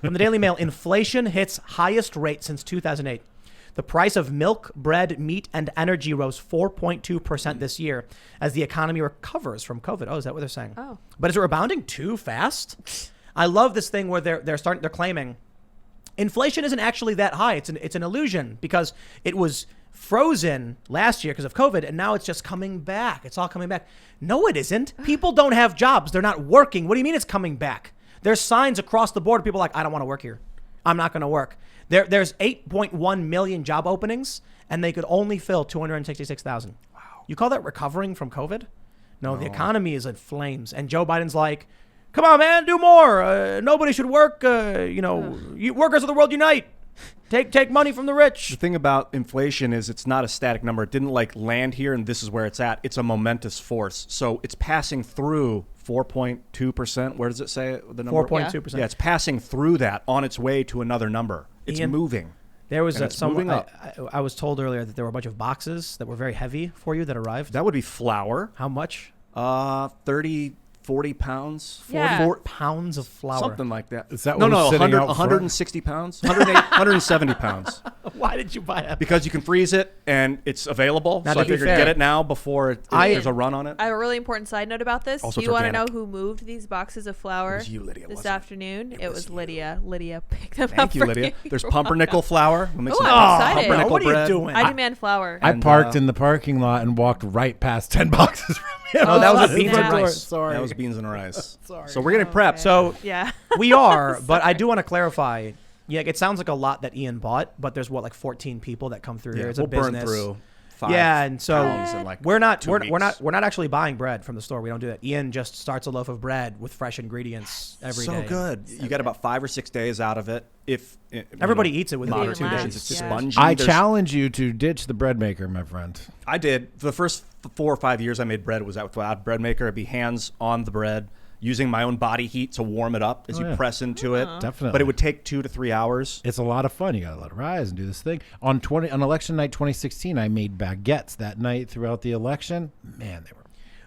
From the Daily Mail, inflation hits highest rate since 2008. The price of milk, bread, meat, and energy rose 4.2% this year as the economy recovers from COVID. Oh, is that what they're saying? Oh. But is it rebounding too fast? I love this thing where they're claiming inflation isn't actually that high. It's an illusion because it was frozen last year because of COVID, and now it's just coming back. It's all coming back. No, it isn't. People don't have jobs. They're not working. What do you mean it's coming back? There's signs across the board. People are like, I don't want to work here. I'm not going to work. There's 8.1 million job openings, and they could only fill 266,000. Wow. You call that recovering from COVID? No, the economy is in flames. And Joe Biden's like, come on, man, do more. Nobody should work. Workers of the world unite. Take money from the rich. The thing about inflation is it's not a static number. It didn't like land here and this is where it's at. It's a momentous force. So it's passing through 4.2%. Where does it say the number? 4.2%. Yeah, it's passing through that on its way to another number. It's moving. There was moving up. I was told earlier that there were a bunch of boxes that were very heavy for you that arrived. That would be flour. How much? 40 pounds. Yeah. 4 pounds of flour. Something like that. Is that no, what was sitting 100, out front? 160 pounds. 170 pounds. Why did you buy that? Because you can freeze it and it's available. Now, so I to be figured fair, get it now before there's a run on it. I have a really important side note about this. Also, Do you want to know organic. who moved these boxes of flour It was you, Lydia, this wasn't it? afternoon? It was you. Lydia. Lydia picked them up. Thank you, for Lydia. you. There's pumpernickel flour. We'll make Ooh, some I'm excited. pumpernickel What are you bread. doing? I demand flour. I And, parked in the parking lot and walked right past 10 boxes from you. Oh, that was a Oh, beans and snap. rice. Sorry. That was beans and rice. Sorry. So we're getting prepped. So yeah. we are, but I do want to clarify. Yeah, it sounds like a lot that Ian bought, but there's like 14 people that come through here. It's we'll a business. burn through 5 Yeah, and so pounds in like we're not 2 we're not weeks. actually buying bread from the store. We don't do that. Ian just starts a loaf of bread with fresh ingredients every day. So good. You get about 5 or 6 days out of it. If Everybody eats it within modern 2 conditions, days. it's just Yeah. spongy. I There's- challenge you to ditch the bread maker, my friend. I did. For the first 4 or 5 years I made bread, it was out without a bread maker. It'd be hands on the bread, using my own body heat to warm it up as you yeah. press into it. Definitely. But it would take 2 to 3 hours. It's a lot of fun. You got to let it rise and do this thing. On election night 2016, I made baguettes that night throughout the election. Man, they were.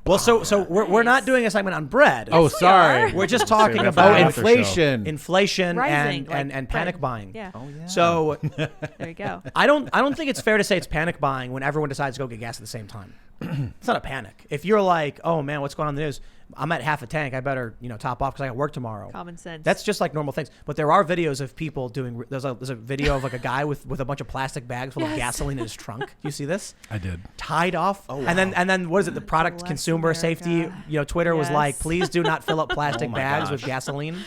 Well, so we're not doing a segment on bread. Oh, sorry. We're just talking Sure, that's about fine. inflation. inflation Rising, and like panic bread. buying. Yeah. Oh, yeah. So There you go. I don't think it's fair to say it's panic buying when everyone decides to go get gas at the same time. It's not a panic. If you're like, oh man, what's going on in the news? I'm at half a tank. I better top off because I got work tomorrow. Common sense. That's just like normal things. But there are videos of people doing. There's a video of like a guy with a bunch of plastic bags full of Yes. gasoline in his trunk. Do you see this? I did. Tied off. And then what is it? The product Bless consumer America. safety. Twitter was Yes. like, please do not fill up plastic Oh my bags with gosh. gasoline.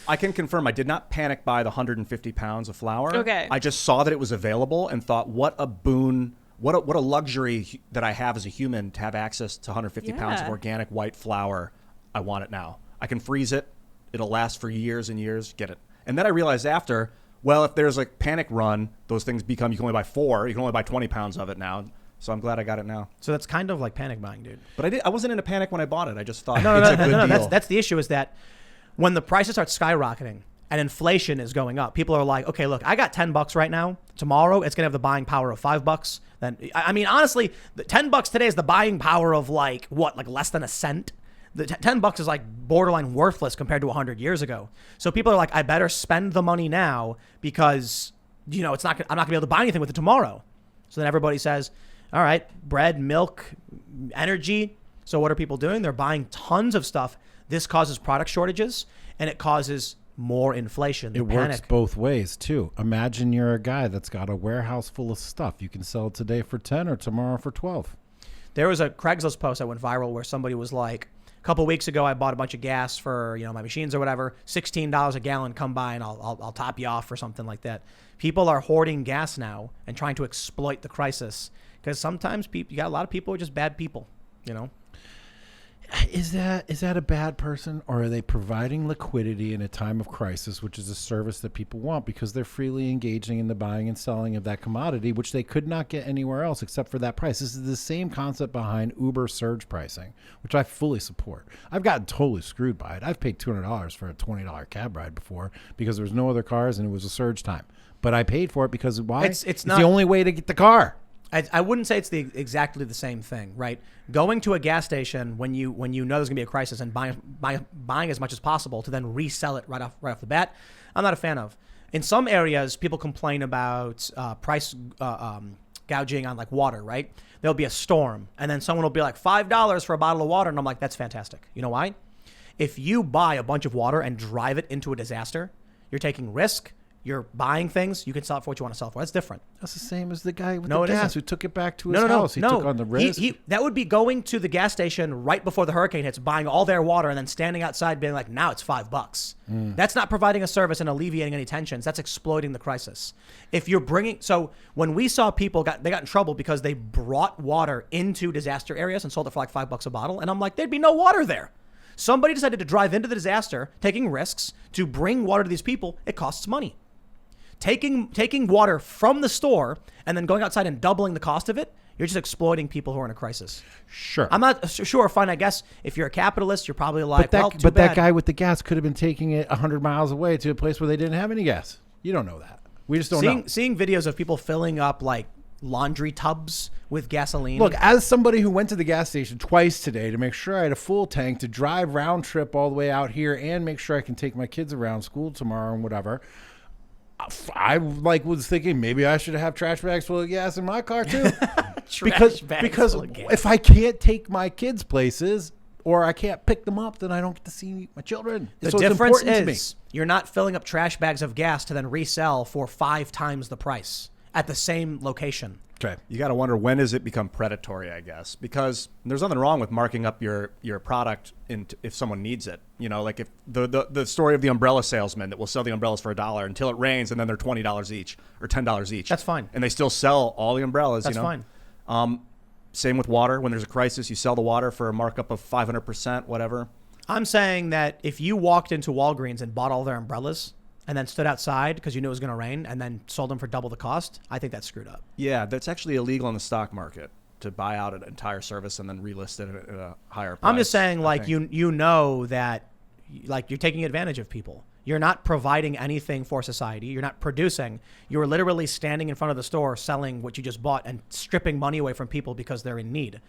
I can confirm I did not panic buy the 150 pounds of flour. Okay. I just saw that it was available and thought, what a boon, what a luxury that I have as a human to have access to 150 pounds of Yeah. organic white flour. I want it now. I can freeze it. It'll last for years and years. Get it. And then I realized after, well, if there's a panic run, those things become, you can only buy 4. You can only buy 20 pounds of it now. So I'm glad I got it now. So that's kind of like panic buying, dude. But I wasn't in a panic when I bought it. I just thought No, it's a good deal. That's the issue is that when the prices start skyrocketing and inflation is going up, people are like, okay, look, I got $10 right now. Tomorrow, it's going to have the buying power of $5. Then, I mean, honestly, the $10 today is the buying power of like less than a cent. The $10 is like borderline worthless compared to 100 years ago. So people are like, I better spend the money now because, I'm not going to be able to buy anything with it tomorrow. So then everybody says, all right, bread, milk, energy. So what are people doing? They're buying tons of stuff. This causes product shortages and it causes more inflation. It panic. works both ways, too. Imagine you're a guy that's got a warehouse full of stuff. You can sell it today for 10 or tomorrow for 12. There was a Craigslist post that went viral where somebody was like, a couple weeks ago, I bought a bunch of gas for, my machines or whatever, $16 a gallon, come by and I'll top you off or something like that. People are hoarding gas now and trying to exploit the crisis because sometimes you got a lot of people who are just bad people, Is that a bad person, or are they providing liquidity in a time of crisis, which is a service that people want because they're freely engaging in the buying and selling of that commodity, which they could not get anywhere else except for that price? This is the same concept behind Uber surge pricing, which I fully support. I've gotten totally screwed by it. I've paid $200 for a $20 cab ride before because there was no other cars and it was a surge time. But I paid for it because why? It's It's not the only way to get the car. I wouldn't say it's exactly the same thing, right? Going to a gas station when you know there's gonna be a crisis and buying as much as possible to then resell it right off the bat, I'm not a fan of. In some areas, people complain about price gouging on like water, right? There'll be a storm, and then someone will be like $5 for a bottle of water, and I'm like, that's fantastic. You know why? If you buy a bunch of water and drive it into a disaster, you're taking risk. You're buying things. You can sell it for what you want to sell it for. That's different. That's the same as the guy with No, the it gas isn't. who took it back to his house. He took on the risk. That would be going to the gas station right before the hurricane hits, buying all their water, and then standing outside being like, now it's $5. That's not providing a service and alleviating any tensions. That's exploiting the crisis. If you're so when we saw people they got in trouble because they brought water into disaster areas and sold it for like $5 a bottle. And I'm like, there'd be no water there. Somebody decided to drive into the disaster, taking risks to bring water to these people. It costs money. Taking water from the store and then going outside and doubling the cost of it, you're just exploiting people who are in a crisis. Sure. I'm not sure. Fine, I guess if you're a capitalist, you're probably like, but that guy with the gas could have been taking it 100 miles away to a place where they didn't have any gas. You don't know that. We just don't know. Seeing videos of people filling up like laundry tubs with gasoline. Look, as somebody who went to the gas station twice today to make sure I had a full tank to drive round trip all the way out here and make sure I can take my kids around school tomorrow and whatever, I was thinking maybe I should have trash bags full of gas in my car too. because if I can't take my kids places or I can't pick them up, then I don't get to see my children. The difference is you're not filling up trash bags of gas to then resell for 5 times the price at the same location. Okay. You got to wonder, when does it become predatory, I guess? Because there's nothing wrong with marking up your product if someone needs it. You know, like if the story of the umbrella salesman that will sell the umbrellas for $1 until it rains and then they're $20 each or $10 each. That's fine. And they still sell all the umbrellas. That's you know? fine. Same with water. When there's a crisis, you sell the water for a markup of 500%, whatever. I'm saying that if you walked into Walgreens and bought all their umbrellas and then stood outside because you knew it was going to rain and then sold them for double the cost, I think that's screwed up. Yeah, that's actually illegal in the stock market to buy out an entire service and then relist it at a higher price. I'm just saying, like, you know that, like, you're taking advantage of people. You're not providing anything for society. You're not producing. You're literally standing in front of the store selling what you just bought and stripping money away from people because they're in need.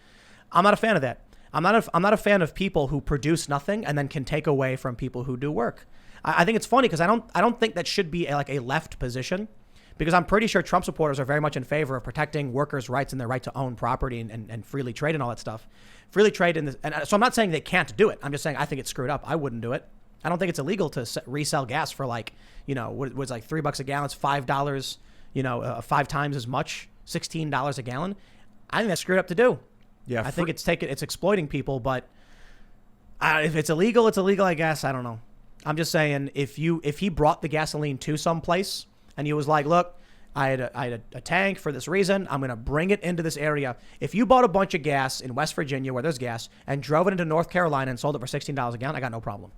I'm not a fan of that. I'm not a fan of people who produce nothing and then can take away from people who do work. I think it's funny because I don't think that should be a left position, because I'm pretty sure Trump supporters are very much in favor of protecting workers' rights and their right to own property and freely trade and all that stuff. Freely trade and so I'm not saying they can't do it. I'm just saying I think it's screwed up. I wouldn't do it. I don't think it's illegal to resell gas for what was like $3 a gallon. It's $5, 5 times as much, $16 a gallon. I think that's screwed up to do. Yeah, I think it's exploiting people, but if it's illegal, it's illegal, I guess. I don't know. I'm just saying, if he brought the gasoline to some place and he was like, look, I had a tank for this reason, I'm going to bring it into this area. If you bought a bunch of gas in West Virginia where there's gas and drove it into North Carolina and sold it for $16 a gallon, I got no problem.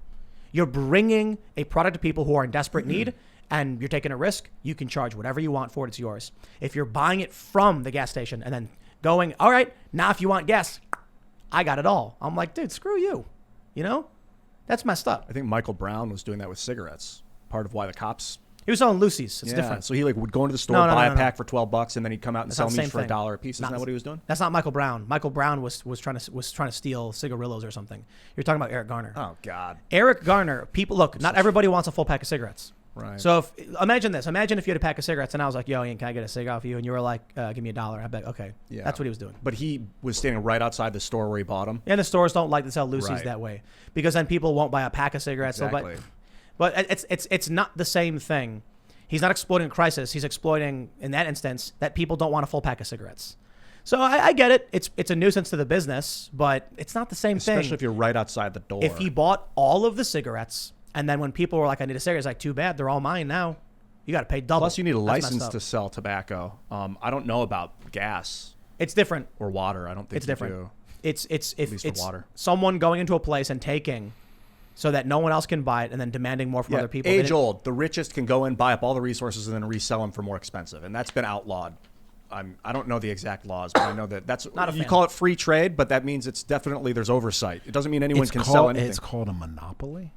You're bringing a product to people who are in desperate need and you're taking a risk. You can charge whatever you want for it. It's yours. If you're buying it from the gas station and then going, all right, now if you want gas, I got it all. I'm like, dude, screw you. You know? That's messed up. I think Michael Brown was doing that with cigarettes. Part of why the cops. He was selling Lucy's. It's different. So he would go into the store, buy a pack for $12, and then he'd come out and sell me for $1 a piece. Isn't that what he was doing? That's not Michael Brown. Michael Brown was trying to steal cigarillos or something. You're talking about Eric Garner. Oh God. Eric Garner. People, look. Not everybody wants a full pack of cigarettes. Right. So imagine this. Imagine if you had a pack of cigarettes and I was like, yo, Ian, can I get a cig off you? And you were like, give me $1. I'd be like, okay. Yeah. That's what he was doing. But he was standing right outside the store where he bought them. And the stores don't like to sell Lucy's that way because then people won't buy a pack of cigarettes. Exactly. But it's not the same thing. He's not exploiting a crisis. He's exploiting, in that instance, that people don't want a full pack of cigarettes. So I get it. It's a nuisance to the business, but it's not the same thing. Especially if you're right outside the door. If he bought all of the cigarettes, and then when people were like, I need a cigarette, it's like, too bad, they're all mine now. You got to pay double. Plus, you need a license to sell tobacco. I don't know about gas. It's different. Or water. I don't think it's different. Do. It's water. Someone going into a place and taking so that no one else can buy it and then demanding more from other people. Age old. The richest can go in, buy up all the resources, and then resell them for more expensive. And that's been outlawed. I don't know the exact laws, but I know that's not you call it free trade, but that means it's definitely there's oversight. It doesn't mean anyone can sell anything. It's called a monopoly.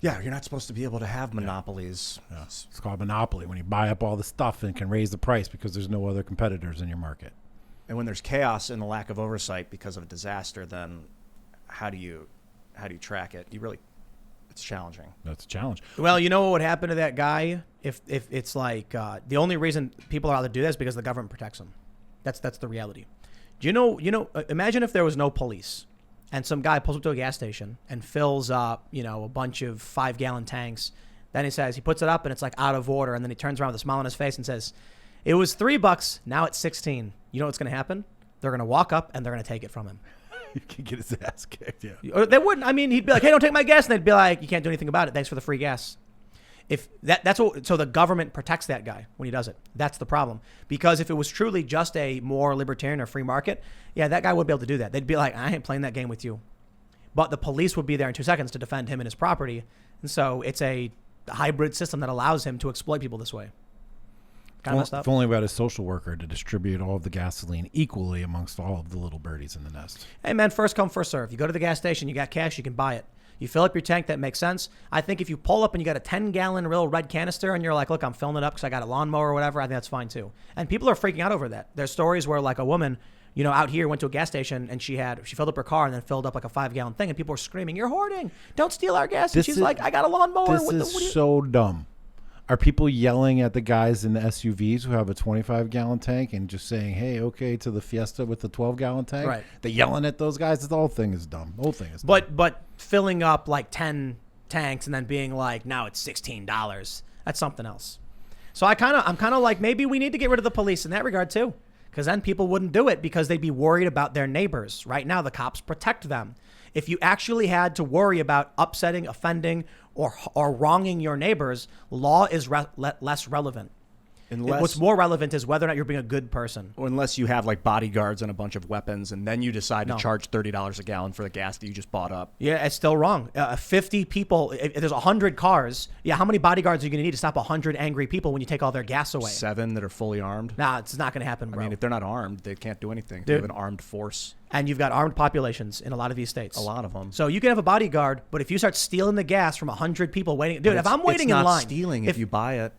Yeah, you're not supposed to be able to have monopolies. Yeah. It's called monopoly when you buy up all the stuff and can raise the price because there's no other competitors in your market. And when there's chaos and a lack of oversight because of a disaster, then how do you track it? It's challenging. That's a challenge. Well, you know what would happen to that guy if it's like the only reason people are allowed to do that is because the government protects them. That's the reality. Do you know? Imagine if there was no police, and some guy pulls up to a gas station and fills up, a bunch of 5-gallon tanks. Then he puts it up and it's like out of order, and then he turns around with a smile on his face and says, "It was $3, now it's 16." You know what's going to happen? They're going to walk up and they're going to take it from him. You can get his ass kicked. Yeah. Or they wouldn't. I mean, he'd be like, "Hey, don't take my gas," and they'd be like, "You can't do anything about it. Thanks for the free gas." If so the government protects that guy when he does it. That's the problem. Because if it was truly just a more libertarian or free market, yeah, that guy would be able to do that. They'd be like, "I ain't playing that game with you." But the police would be there in 2 seconds to defend him and his property. And so it's a hybrid system that allows him to exploit people this way. Kind of messed up. If only we had a social worker to distribute all of the gasoline equally amongst all of the little birdies in the nest. Hey, man, first come, first serve. You go to the gas station, you got cash, you can buy it. You fill up your tank, that makes sense. I think if you pull up and you got a 10-gallon real red canister and you're like, "Look, I'm filling it up because I got a lawnmower or whatever," I think that's fine too. And people are freaking out over that. There's stories where like a woman, out here went to a gas station and she filled up her car and then filled up like a 5-gallon thing, and people were screaming, "You're hoarding! Don't steal our gas!" And she's like, "I got a lawnmower." This is so dumb. Are people yelling at the guys in the SUVs who have a 25-gallon tank and just saying, "Hey, okay," to the Fiesta with the 12-gallon tank? Right. They're yelling at those guys. The whole thing is dumb. The whole thing is dumb. But filling up like 10 tanks and then being like, "Now it's $16," that's something else. So I'm kind of like, maybe we need to get rid of the police in that regard too, because then people wouldn't do it because they'd be worried about their neighbors. Right now, the cops protect them. If you actually had to worry about upsetting, offending, or wronging your neighbors, law is less relevant. What's more relevant is whether or not you're being a good person. Or unless you have like bodyguards and a bunch of weapons, and then you decide to charge $30 a gallon for the gas that you just bought up. Yeah, it's still wrong. 50 people, if there's 100 cars, how many bodyguards are you going to need to stop 100 angry people when you take all their gas away? 7 that are fully armed. Nah, it's not going to happen, bro. I mean, if they're not armed, they can't do anything. They Dude. have an armed force. And you've got armed populations in a lot of these states. A lot of them. So you can have a bodyguard, but if you start stealing the gas from 100 people waiting, dude, if I'm waiting in line, it's not stealing if you buy it.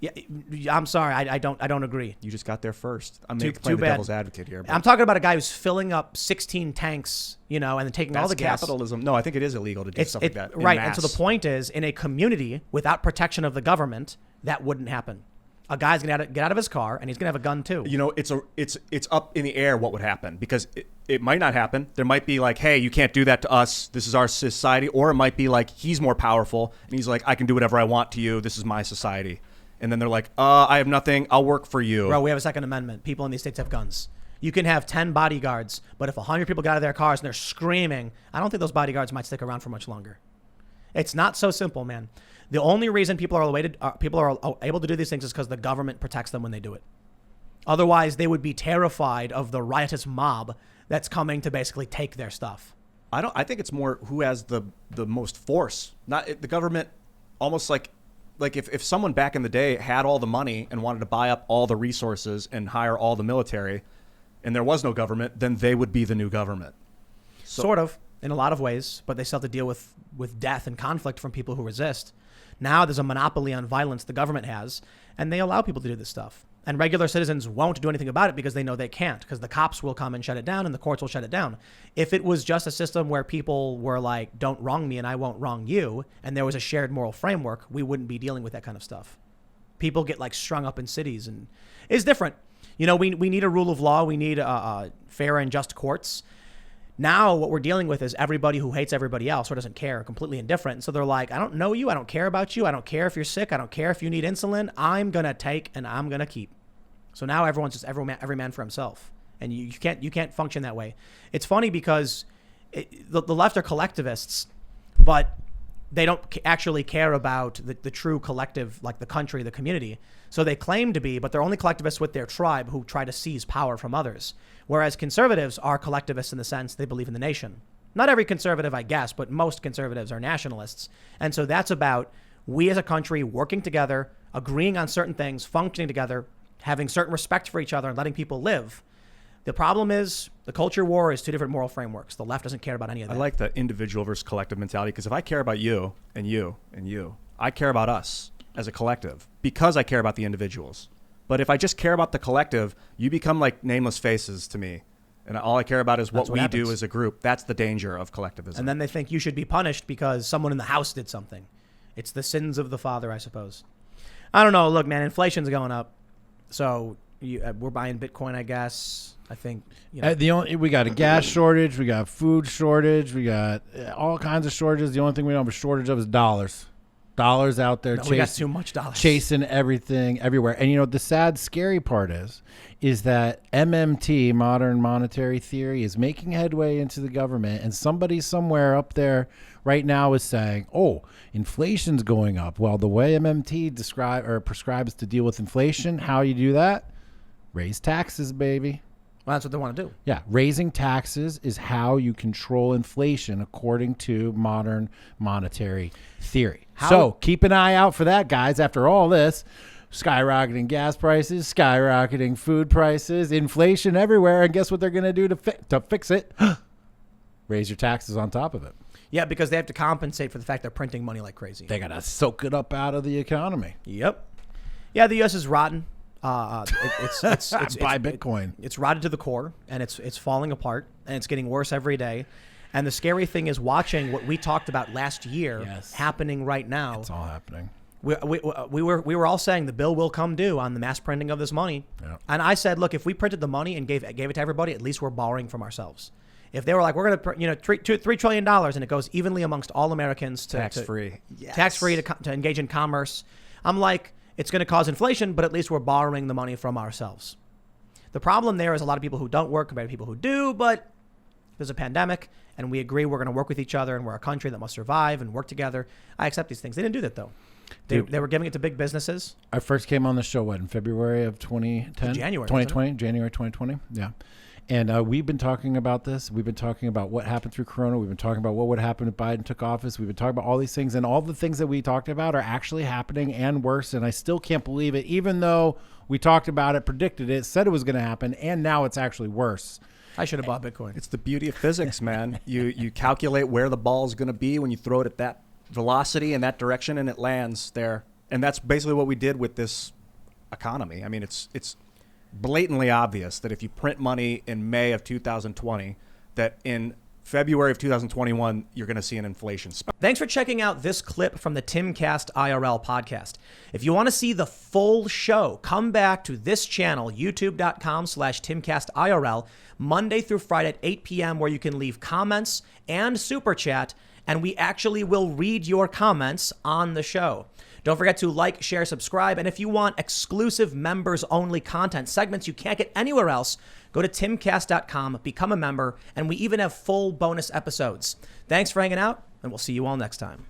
Yeah, I'm sorry, I don't agree. You just got there first. I'm Too playing the bad. devil's advocate here. I'm talking about a guy who's filling up 16 tanks, and then taking all the gas. Capitalism. No, I think it is illegal to do stuff like that. Right, and so the point is, in a community without protection of the government, that wouldn't happen. A guy's gonna get out of his car and he's gonna have a gun too. It's up in the air what would happen, because it might not happen. There might be like, "Hey, you can't do that to us. This is our society," or it might be like he's more powerful and he's like, "I can do whatever I want to you. This is my society." And then they're like, "I have nothing. I'll work for you." Bro, we have a Second Amendment. People in these states have guns. You can have 10 bodyguards, but if 100 people got out of their cars and they're screaming, I don't think those bodyguards might stick around for much longer. It's not so simple, man. The only reason people are able to do these things is because the government protects them when they do it. Otherwise, they would be terrified of the riotous mob that's coming to basically take their stuff. I think it's more who has the most force. Not the government. Almost like if someone back in the day had all the money and wanted to buy up all the resources and hire all the military, and there was no government, then they would be the new government. Sort of, in a lot of ways, but they still have to deal with death and conflict from people who resist. Now there's a monopoly on violence the government has, and they allow people to do this stuff. And regular citizens won't do anything about it because they know they can't, because the cops will come and shut it down and the courts will shut it down. If it was just a system where people were like, "Don't wrong me and I won't wrong you," and there was a shared moral framework, we wouldn't be dealing with that kind of stuff. People get like strung up in cities, and it's different. We need a rule of law. We need fair and just courts. Now what we're dealing with is everybody who hates everybody else or doesn't care, completely indifferent. And so they're like, "I don't know you. I don't care about you. I don't care if you're sick. I don't care if you need insulin. I'm going to take and I'm going to keep." So now everyone's just every man for himself. And you can't function that way. It's funny because the left are collectivists, but they don't actually care about the true collective, like the country, the community. So they claim to be, but they're only collectivists with their tribe who try to seize power from others. Whereas conservatives are collectivists in the sense they believe in the nation. Not every conservative, I guess, but most conservatives are nationalists. And so that's about we as a country working together, agreeing on certain things, functioning together, having certain respect for each other and letting people live. The problem is the culture war is two different moral frameworks. The left doesn't care about any of I that. like the individual versus collective mentality because if I care about you and you and you, I care about us as a collective because I care about the individuals. But if I just care about the collective, you become like nameless faces to me. And all I care about is what we do as a group. That's the danger of collectivism. And then they think you should be punished because someone in the house did something. It's the sins of the father, I suppose. I don't know. Look, man, inflation's going up. So we're buying Bitcoin, I guess. I think. You know. We got a gas shortage. We got food shortage. We got all kinds of shortages. The only thing we don't have a shortage of is dollars. Dollars out there. We got too much dollars. Chasing everything everywhere. And, you know, the sad, scary part is that MMT, modern monetary theory, is making headway into the government. And somebody somewhere up there right now is saying, oh, inflation's going up. Well, the way MMT prescribes to deal with inflation, how you do that? Raise taxes, baby. Well, that's what they want to do. Yeah, raising taxes is how you control inflation according to modern monetary theory. So keep an eye out for that, guys. After all this, skyrocketing gas prices, skyrocketing food prices, inflation everywhere, and guess what they're going to do to fix it? Raise your taxes on top of it. Yeah, because they have to compensate for the fact they're printing money like crazy. They got to soak it up out of the economy. Yep. Yeah, the U.S. is rotten. It's buy Bitcoin. It's rotted to the core, and it's falling apart, and it's getting worse every day. And the scary thing is watching what we talked about last year happening right now. It's all happening. We were all saying the bill will come due on the mass printing of this money. Yeah. And I said, look, if we printed the money and gave it to everybody, at least we're borrowing from ourselves. If they were like, we're going to print, $3 trillion, and it goes evenly amongst all Americans to tax-free to engage in commerce, I'm like, it's going to cause inflation, but at least we're borrowing the money from ourselves. The problem there is a lot of people who don't work compared to people who do, but there's a pandemic, and we agree we're going to work with each other, and we're a country that must survive and work together. I accept these things. They didn't do that, though. They were giving it to big businesses. I first came on the show, in February of 2010? January 2020, yeah. And we've been talking about this. We've been talking about what happened through Corona. We've been talking about what would happen if Biden took office. We've been talking about all these things. And all the things that we talked about are actually happening and worse. And I still can't believe it, even though we talked about it, predicted it, said it was going to happen, and now it's actually worse. I should have bought Bitcoin. It's the beauty of physics, man. You calculate where the ball is going to be when you throw it at that velocity in that direction, and it lands there. And that's basically what we did with this economy. I mean, it's blatantly obvious that if you print money in May of 2020, that in February of 2021, you're going to see an inflation spike. Thanks for checking out this clip from the Timcast IRL podcast. If you want to see the full show, come back to this channel, youtube.com/TimcastIRL, Monday through Friday at 8 p.m., where you can leave comments and super chat, and we actually will read your comments on the show. Don't forget to like, share, subscribe. And if you want exclusive members-only content, segments you can't get anywhere else, go to timcast.com, become a member, and we even have full bonus episodes. Thanks for hanging out, and we'll see you all next time.